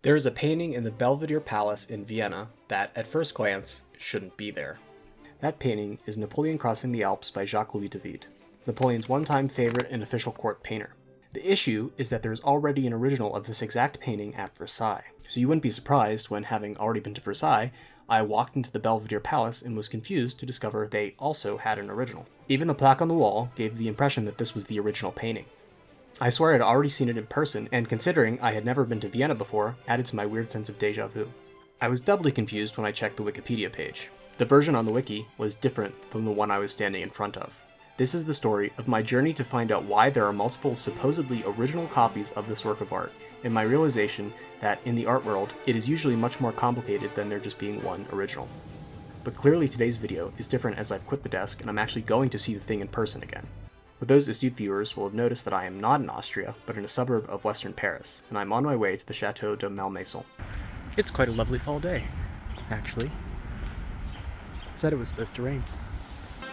There is a painting in the Belvedere Palace in Vienna that, at first glance, shouldn't be there. That painting is Napoleon Crossing the Alps by Jacques-Louis David, Napoleon's one-time favorite and official court painter. The issue is that there is already an original of this exact painting at Versailles, so you wouldn't be surprised when, having already been to Versailles, I walked into the Belvedere Palace and was confused to discover they also had an original. Even the plaque on the wall gave the impression that this was the original painting. I swore I had already seen it in person, and considering I had never been to Vienna before, added to my weird sense of déjà vu. I was doubly confused when I checked the Wikipedia page. The version on the wiki was different from the one I was standing in front of. This is the story of my journey to find out why there are multiple supposedly original copies of this work of art, and my realization that in the art world, it is usually much more complicated than there just being one original. But clearly today's video is different as I've quit the desk and I'm actually going to see the thing in person again. But those astute viewers will have noticed that I am not in Austria, but in a suburb of western Paris, and I'm on my way to the Chateau de Malmaison. It's quite a lovely fall day, actually. Said it was supposed to rain.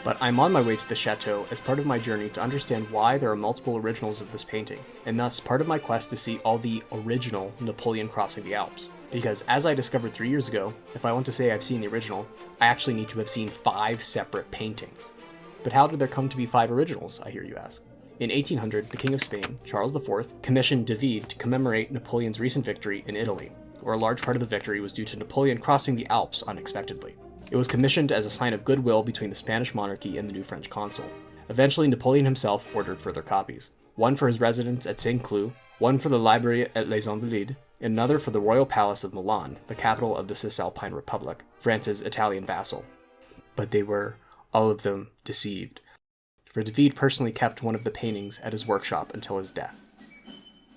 But I'm on my way to the chateau as part of my journey to understand why there are multiple originals of this painting, and thus part of my quest to see all the original Napoleon Crossing the Alps. Because as I discovered 3 years ago, if I want to say I've seen the original, I actually need to have seen 5 separate paintings. But how did there come to be 5 originals, I hear you ask? In 1800, the King of Spain, Charles IV, commissioned David to commemorate Napoleon's recent victory in Italy, where a large part of the victory was due to Napoleon crossing the Alps unexpectedly. It was commissioned as a sign of goodwill between the Spanish monarchy and the new French consul. Eventually, Napoleon himself ordered further copies. One for his residence at Saint-Cloud, one for the library at Les Invalides, and another for the Royal Palace of Milan, the capital of the Cisalpine Republic, France's Italian vassal. But they were, all of them, deceived. For David personally kept one of the paintings at his workshop until his death.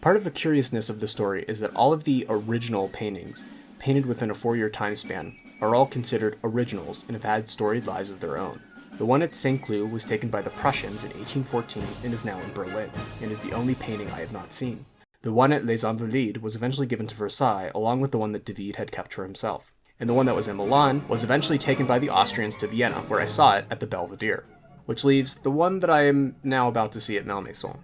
Part of the curiousness of the story is that all of the original paintings, painted within a 4-year time span, are all considered originals and have had storied lives of their own. The one at Saint-Cloud was taken by the Prussians in 1814 and is now in Berlin, and is the only painting I have not seen. The one at Les Invalides was eventually given to Versailles, along with the one that David had kept for himself. And the one that was in Milan was eventually taken by the Austrians to Vienna, where I saw it at the Belvedere. Which leaves the one that I am now about to see at Malmaison.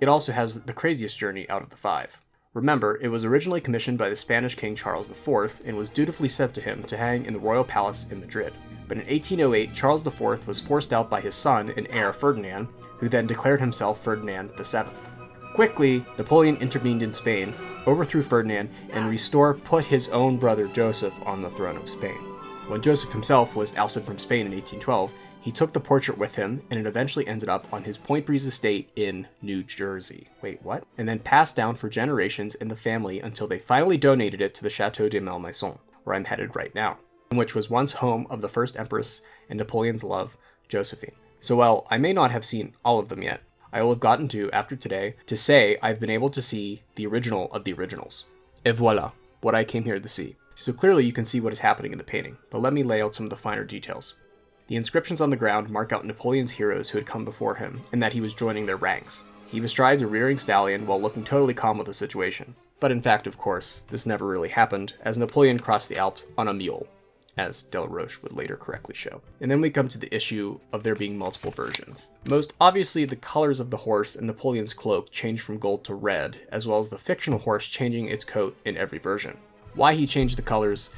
It also has the craziest journey out of the 5. Remember, it was originally commissioned by the Spanish King Charles IV and was dutifully sent to him to hang in the royal palace in Madrid. But in 1808, Charles IV was forced out by his son and heir Ferdinand, who then declared himself Ferdinand VII. Quickly, Napoleon intervened in Spain, overthrew Ferdinand, and put his own brother Joseph on the throne of Spain. When Joseph himself was ousted from Spain in 1812, he took the portrait with him, and it eventually ended up on his Point Breeze estate in New Jersey. Wait, what? And then passed down for generations in the family until they finally donated it to the Chateau de Malmaison, where I'm headed right now, which was once home of the first empress and Napoleon's love, Josephine. So while I may not have seen all of them yet, I will have gotten to, after today, to say I've been able to see the original of the originals. Et voila, what I came here to see. So clearly you can see what is happening in the painting, but let me lay out some of the finer details. The inscriptions on the ground mark out Napoleon's heroes who had come before him, and that he was joining their ranks. He bestrides a rearing stallion while looking totally calm with the situation. But in fact, of course, this never really happened, as Napoleon crossed the Alps on a mule, as Delroche would later correctly show. And then we come to the issue of there being multiple versions. Most obviously, the colors of the horse and Napoleon's cloak change from gold to red, as well as the fictional horse changing its coat in every version. Why he changed the colors,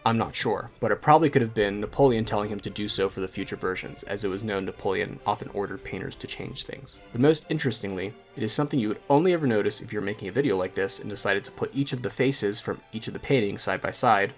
I'm not sure, but it probably could have been Napoleon telling him to do so for the future versions, as it was known Napoleon often ordered painters to change things. But most interestingly, it is something you would only ever notice if you're making a video like this and decided to put each of the faces from each of the paintings side by side.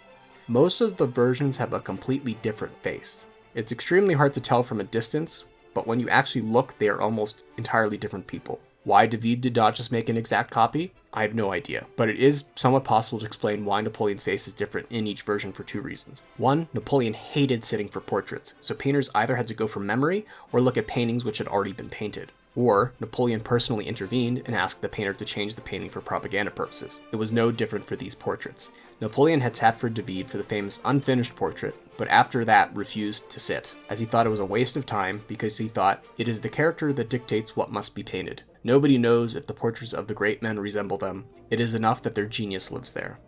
Most of the versions have a completely different face. It's extremely hard to tell from a distance, but when you actually look, they are almost entirely different people. Why David did not just make an exact copy? I have no idea, but it is somewhat possible to explain why Napoleon's face is different in each version for 2 reasons. One, Napoleon hated sitting for portraits, so painters either had to go from memory or look at paintings which had already been painted. Or, Napoleon personally intervened and asked the painter to change the painting for propaganda purposes. It was no different for these portraits. Napoleon had sat for David for the famous unfinished portrait, but after that refused to sit, as he thought it was a waste of time because he thought, it is the character that dictates what must be painted. Nobody knows if the portraits of the great men resemble them. It is enough that their genius lives there.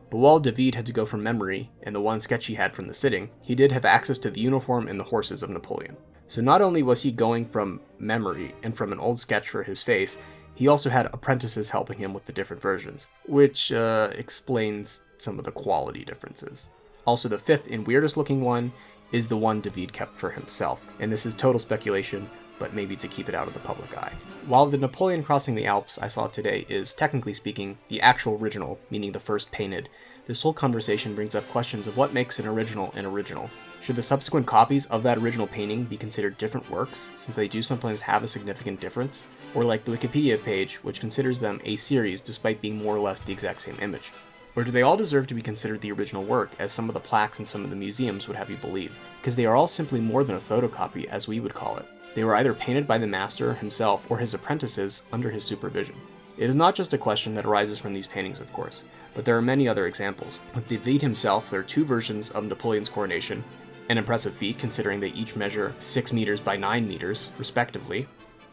But while David had to go from memory, and the one sketch he had from the sitting, he did have access to the uniform and the horses of Napoleon. So not only was he going from memory and from an old sketch for his face, He also had apprentices helping him with the different versions, which explains some of the quality differences. Also, the fifth and weirdest looking one is the one David kept for himself, and this is total speculation, but maybe to keep it out of the public eye. While the Napoleon crossing the Alps I saw today is, technically speaking, the actual original, meaning the first painted, this whole conversation brings up questions of what makes an original an original. Should the subsequent copies of that original painting be considered different works, since they do sometimes have a significant difference? Or like the Wikipedia page, which considers them a series despite being more or less the exact same image? Or do they all deserve to be considered the original work, as some of the plaques in some of the museums would have you believe? Because they are all simply more than a photocopy, as we would call it. They were either painted by the master himself or his apprentices under his supervision. It is not just a question that arises from these paintings, of course, but there are many other examples. With David himself, there are two versions of Napoleon's coronation, an impressive feat considering they each measure 6 meters by 9 meters, respectively.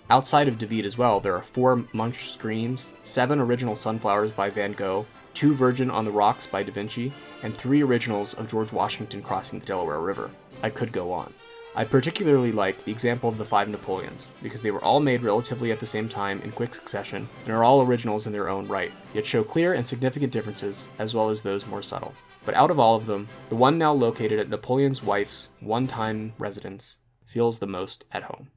Outside of David as well, there are 4 Munch screams, 7 original sunflowers by Van Gogh, 2 Virgin on the Rocks by Da Vinci, and 3 originals of George Washington crossing the Delaware River. I could go on. I particularly like the example of the 5 Napoleons, because they were all made relatively at the same time in quick succession, and are all originals in their own right, yet show clear and significant differences, as well as those more subtle. But out of all of them, the one now located at Napoleon's wife's one-time residence feels the most at home.